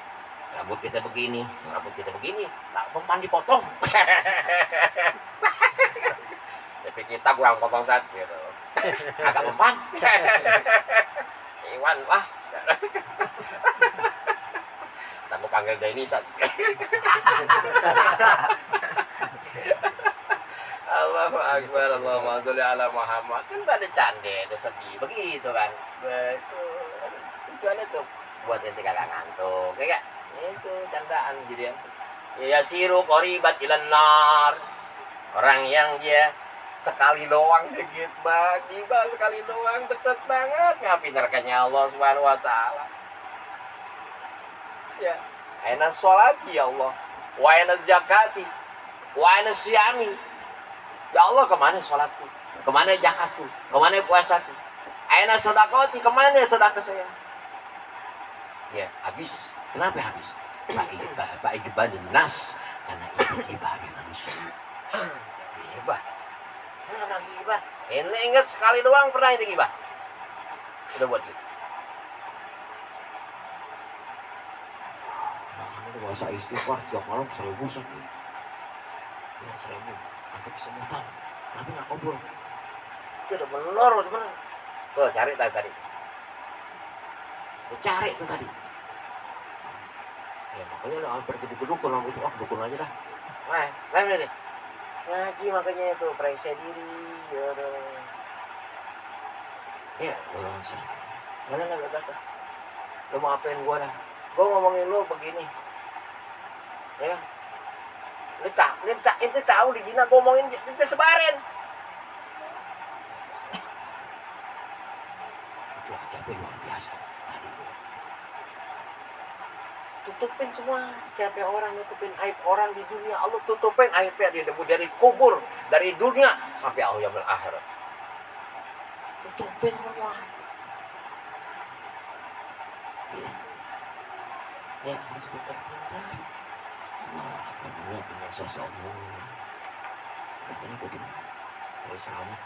A: rambut kita begini, tak mempan dipotong. Tapi kita kurang potong saat gitu. Agak mempan. Iwan, wah. Aku panggil Denny saat. Allahu Akbar, Allahumma sholli ala Muhammad. Kan pada canda, ada sedih begitu kan. Betul. Tujuannya tuh buat ente kagak ngantuk, ya gak? Itu candaan gitu ya. Yasiru qoribat ilan nar. Orang yang dia sekali doang dikit bagi sekali doang deket banget ngapain nerakanya Allah Subhanahu wa taala. Ya, aina sholati ya Allah, wa aina zakati, wa aina siyami. Ya Allah, kemana sholatku? Kemana zakatku? Kemana puasaku? Aina sedekahti, kemana sedekah saya? Ya, habis. Kenapa habis? Pak Iqbal nas, karena itu gibah di manusia. Gibah. Kenapa gibah? Ini ingat sekali doang pernah itu gibah. Udah buat gitu. Bahasa istighfar tiap malam 1000 sakit. Ya 1000. Sampai kesemutan. Nabi nggak kabur. Itu udah menor teman. Tuh cari tadi. Cari itu tadi. Ya makanya lah hampir jadi dukun itu. Dukun aja dah. Nah deh. Ngaji makanya itu periksa diri. Ya orang sih. Nggak bebas dah. Lu mau apain gua dah? Gua ngomongin lu begini. Ya kan? Ente tahu di Gina ngomongin, ente sebarin. Itu ajabnya luar biasa tadi. Itu tutupin semua. Siapa orang nutupin aib orang di dunia, Allah tutupin aibnya dia dari kubur, dari dunia sampai yaumil akhirat. Tutupin semua. Ya harus pintar-pintar. Allah apa dunia dengan sosokmu. Jangan ikutin dari selamat.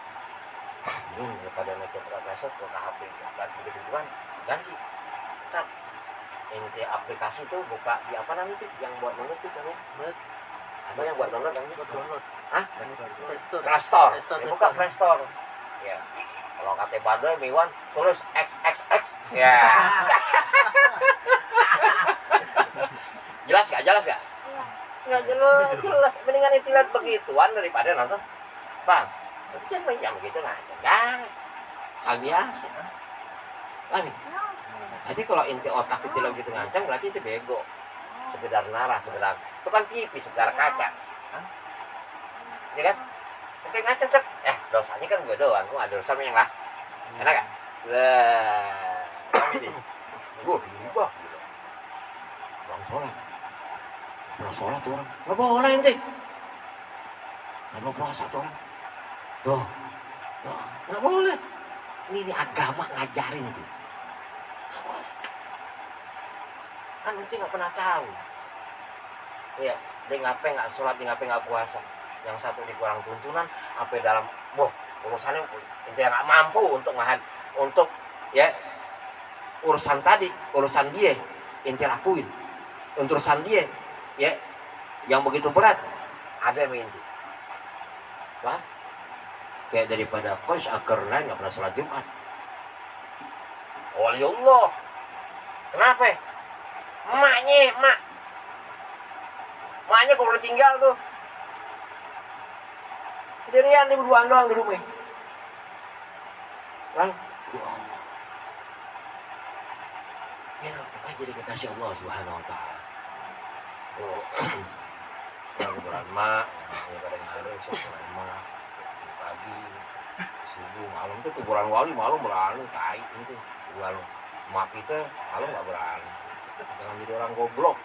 A: Ini daripada naik ke medsos ke HP dan begitu cuman ganti. Tetap inti aplikasi itu buka di apa namanya itu yang buat download itu namanya? Apa yang buat download namanya?
B: Download.
A: Hah?
B: Play Store.
A: Play Store. Buka Play Store. Ya. Kalau kata Badai Miwan tulis XXX. Ya. Jelas gak? Nggak jelas. Mendingan itu lihat begituan daripada nonton. Bang, itu jangan main jam begitu jangan. Hal biasa. Lagi. Jadi kalau inti otak itu begitu ngancam berarti itu bego. Sekedar narah, sekedar itu kan tipis, sekedar kaca. Ya kan? Nanti ngancam kan? Dosanya kan gue doang, gue ada dosa yang lah. Enak gak? Lah, ini. Gue hibah gitu. Bang sholat tuh orang. Nggak boleh ente. Nggak mau puasa tuh orang. Tuh. Nggak boleh. Ini agama ngajarin tuh. Nggak boleh. Kan ente nggak pernah tahu. Iya, dia ngapain nggak sholat, dia ngapain nggak puasa. Yang satu dikurang tuntunan, apa dalam, urusannya ente nggak mampu untuk ya urusan tadi, urusan dia ente lakuin. Urusan dia ya yang begitu berat ada mimpi. Wah, kayak daripada kos akhirnya nggak pernah sholat Jumat. Wali Allah, kenapa? Maknya kok udah tinggal tuh sendirian di berduaan doang di rumah. Wah, ya Allah. Ya, makanya jadi kekasih Allah Subhanahu Wa Taala. Tuh, kuburan mak, ya kadang ada kuburan mak, pagi, subuh, malam tuh kuburan wali malam berani, tai itu, kuburan mak kita malam nggak berani, jangan jadi orang goblok,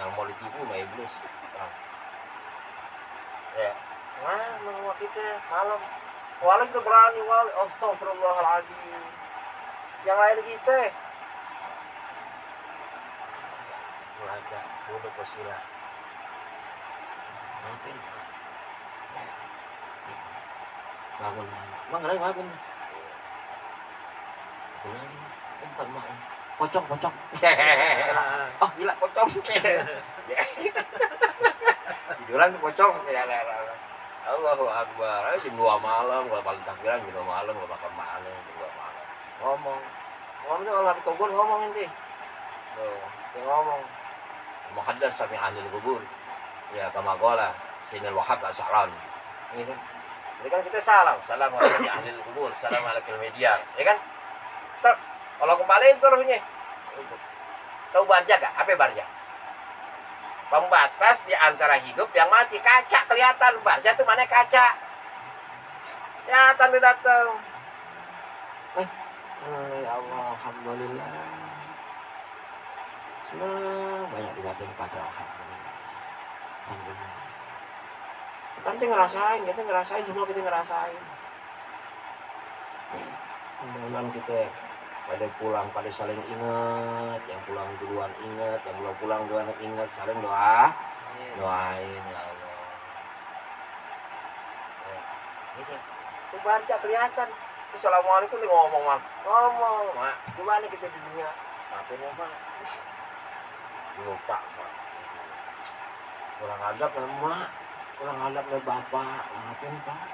A: jangan mau ditipu sama iblis, ya, mak kita malam, wali kita berani wali, astagfirullahaladzim, yang lain kita. Belajar duduk bersila maafin bangun emang lagi maafin lagi bukan mak pocong oh gila pocong tiduran tuh pocong ya Allahu Akbar jam 2 malam gak balik takbiran jam 2 malam gak makan malam jam 2 malam ngomong tuh kalau lagi kubur ngomong nanti tuh dia ngomong muhaddas sami ahli kubur ya kama qala Sayyidina Wahab Al-Sa'rani gitu. Jadi kan kita salam alaikum ahli kubur, salam alaikum media, ya kan? Kalau kembali itu rohnya. Tahu barja gak? Apa barja? Pembatas di antara hidup yang mati, kaca kelihatan barja tuh mana kaca. Ya, tanda datang. Ya Allah, alhamdulillah. Banyak dibatin pada alhamdulillah. Kita ngerasain semua kita ngerasain. Mudah-mudahan kita pada pulang pada saling ingat, yang pulang duluan ingat, yang belum pulang duluan ingat, saling doain ya Allah. Gitu. Itu baca kelihatan. Assalamualaikum dia ngomong mak, gimana kita di dunia? Maafin ya mak. Lupa mak, kurang adab ya mak, kurang adab ya bapak, maafin pak.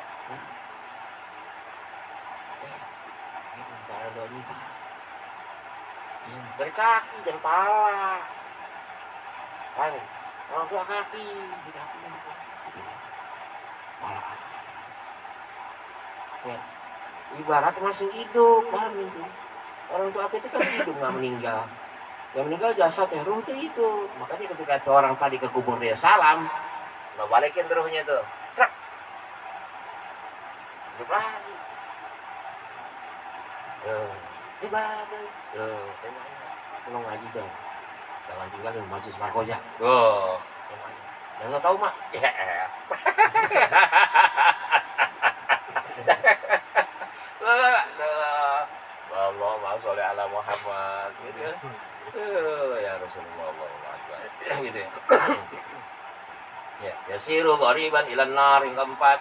A: Itu cara doanya pak. Dari kaki dan pala, paham? Orang tua kaki, di kaki, pala. Ya, ibarat masih hidup, paham itu? Orang tua kita kan hidup nggak meninggal. Yang meninggal jasad ya ruh itu. Makanya ketika orang tadi ke kubur dia salam, lo balikin ruhnya tuh, serak, hidup lagi. Ibadah, tolong ngaji dong. Jangan tinggalin Masjid Markoja.
C: Oh.
A: Jangan tahu mak.
C: Ya. Allahumma sholli ala Muhammad gitu ya. Ya Rasulullah Allahu Akbar. Gitu ya. Ya, yasiru ghariban ilan nar yang keempat.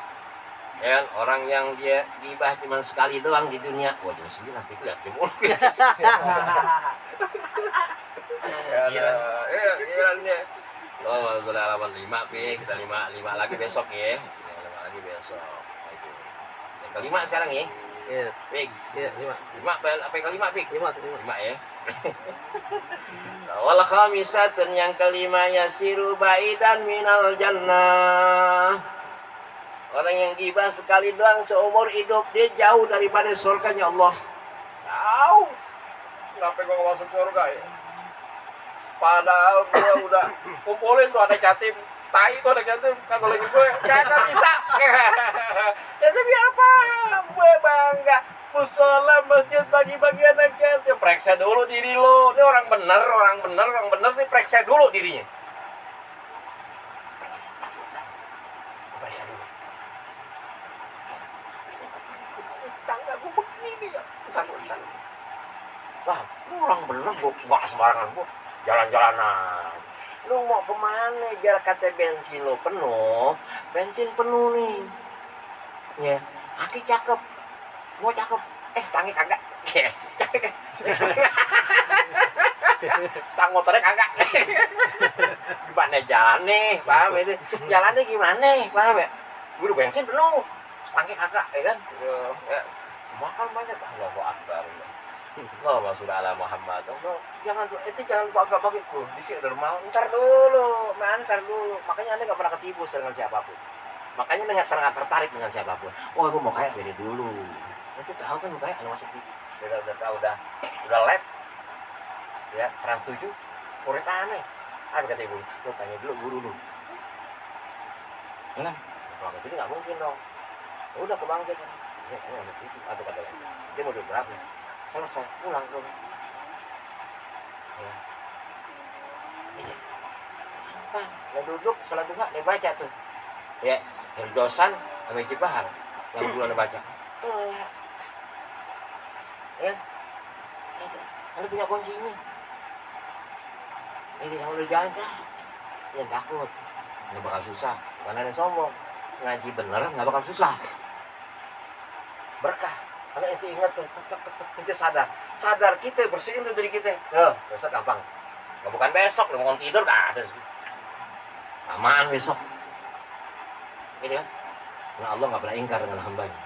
C: Ya, orang yang dia gibah cuma sekali doang di dunia. Wah, jam 9 pikir lihat jam Irannya. Oh, sudah halaman 5 Pi, kita 5 lagi besok ya. 5 lagi besok. Itu. Yang kelima sekarang ya.
B: Iya.
C: Pik.
B: Iya, 5.
C: 5 apa yang kelima Pik?
B: 5.
C: 5 ya. Wal khamisatun yang kelima yasiru baidan minal jannah. Orang yang gibah sekali doang seumur hidup dia jauh daripada surganya Allah. Jauh. Kenapa gua nggak masuk surga ya? Padahal gua udah kumpulin tuh ada jatim, tai tuh ada jatim, kalau lagi gue kagak bisa. Ya tapi apa? Gue bangga. Musola masjid bagi-bagi anak yatim. Periksa dulu diri lo. Ini orang bener nih periksa dulu dirinya. Periksa dulu. Tangga gue begini ya. Bentar. Wah, lu orang bener gue gak sembarangan gue. Jalan-jalanan. Lu mau kemana? Biar kata bensin lo penuh. Bensin penuh nih. Ya, aki cakep. Mau cakep. Stangnya kagak. Stang motornya kagak. Gimana jalan nih? Paham itu? Jalannya gimana? Paham ya? Gue udah bensin penuh. Stangnya kagak, ya kan? Ya. Makan banyak. Allahu Akbar. Allah sudah ala Muhammad. Oh, jangan pakai di sini normal. Ntar dulu. Makanya Anda nggak pernah ketipu dengan siapapun. Makanya nggak tertarik dengan siapapun. Oh, aku mau kayak dari dulu. Nanti tahu kan kayak anu masuk TV. Udah tahu udah lab. Ya, Trans 7. Murid aneh. Apa kata ibu? Lu tanya dulu guru lu. Ya kan? Kalau gitu nggak mungkin dong. Udah kebangkit kan. Ya, kamu masuk TV. Atau kata lain. Dia mau duit berapa? Selesai, pulang ke rumah. Ya. Ini. Apa? Dia duduk, sholat duha, dia baca tuh. Ya, Herdosan sama Jibahar. Yang dulu dia baca. Kelar. Ya. Anda punya kunci ini. Ini yang udah jalan dah. Jangan takut. Nggak bakal susah. Bukan ada sombong. Ngaji bener nggak bakal susah. Berkah. Karena itu ingat tuh, kita sadar kita bersihin tuh diri kita. Besok gampang. Nggak bukan besok, lu mau tidur gak ada. Aman besok. Gitu kan? Karena Allah nggak pernah ingkar dengan hambanya.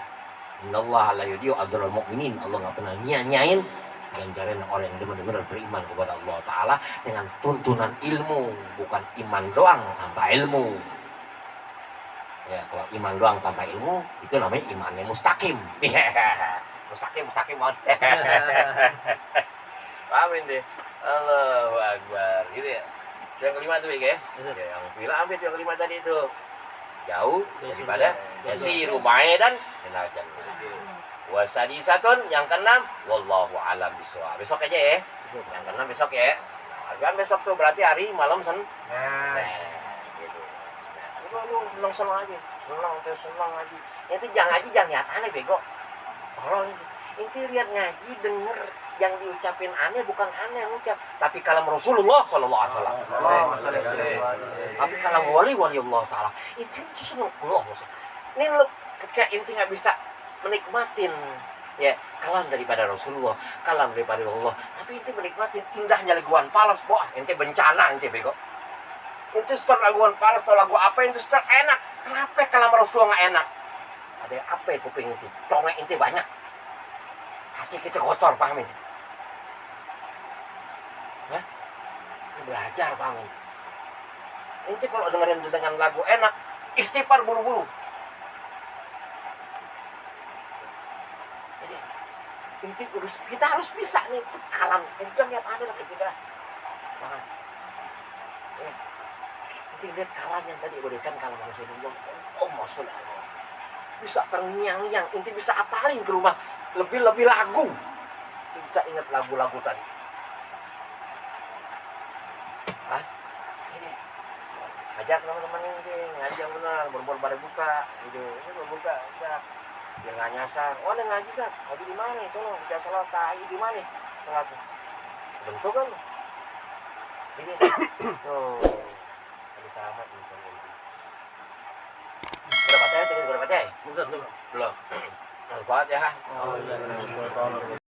C: Innallaha la yudhi'u ajral mu'minin. Allah nggak pernah nyanyain ganjaran orang yang benar-benar beriman kepada Allah Ta'ala dengan tuntunan ilmu, bukan iman doang tanpa ilmu. Ya, kalau iman doang tanpa ilmu itu namanya imannya mustaqim. Mustaqim mohon. Pahamin deh. Allahu Akbar. Gitu ya. Yang kelima tuh ya. Ya, yang bilang ambil yang kelima tadi itu. Jauh daripada yasiru baidan minal jannah. Wasadisatun yang keenam wallahu alam bisawab. Besok aja ya. Yang keenam besok ya. Kan besok tuh berarti hari malam gitu. Lu senang aja. Senang aja. Itu jangan lihat aneh bego. Tolong inti lihat ngaji denger yang diucapin aneh bukan aneh yang ucap, tapi kalam Rasulullah sallallahu alaihi wasallam. Tapi kalam wali Allah Ta'ala. Inti itu senang Allah. Ini lu ketika inti nggak bisa menikmatin ya kalam daripada Rasulullah, kalam daripada Allah, tapi inti menikmatin indahnya laguan palas, boah inti bencana inti bego. Itu setelah laguan palas atau lagu apa itu setelah enak. Kenapa kalam Rasulullah nggak enak? Ada apa ya kuping itu? Tongek inti banyak. Hati kita kotor, paham ini? Hah? Belajar, paham ini? Inti kalau dengerin dengan lagu enak, istighfar buru-buru. Jadi, inti kita harus bisa nih kalam. Inti lihat ada lah kita. Jangan. Ya. Inti lihat kalam yang tadi berikan kalam Rasulullah. Oh, maksudnya bisa terngiang-ngiang. Inti bisa apalin ke rumah. Lebih lagu. Inti bisa ingat lagu-lagu tadi.
A: Ini ajak teman-teman ini ngaji yang benar, berbor pada buka gitu. Ini berbuka, ajak. Biar nggak nyasar. Oh, ada ngaji kan? Ngaji di mana? Sono, baca salat tahi di mana? Salatnya. Bentuk kan? Ini tuh. Ada selamat nih kan ini. Udah baca ya? Udah baca ya?
B: Bukan.
A: Belum. Al-Fatihah.
B: Oh iya.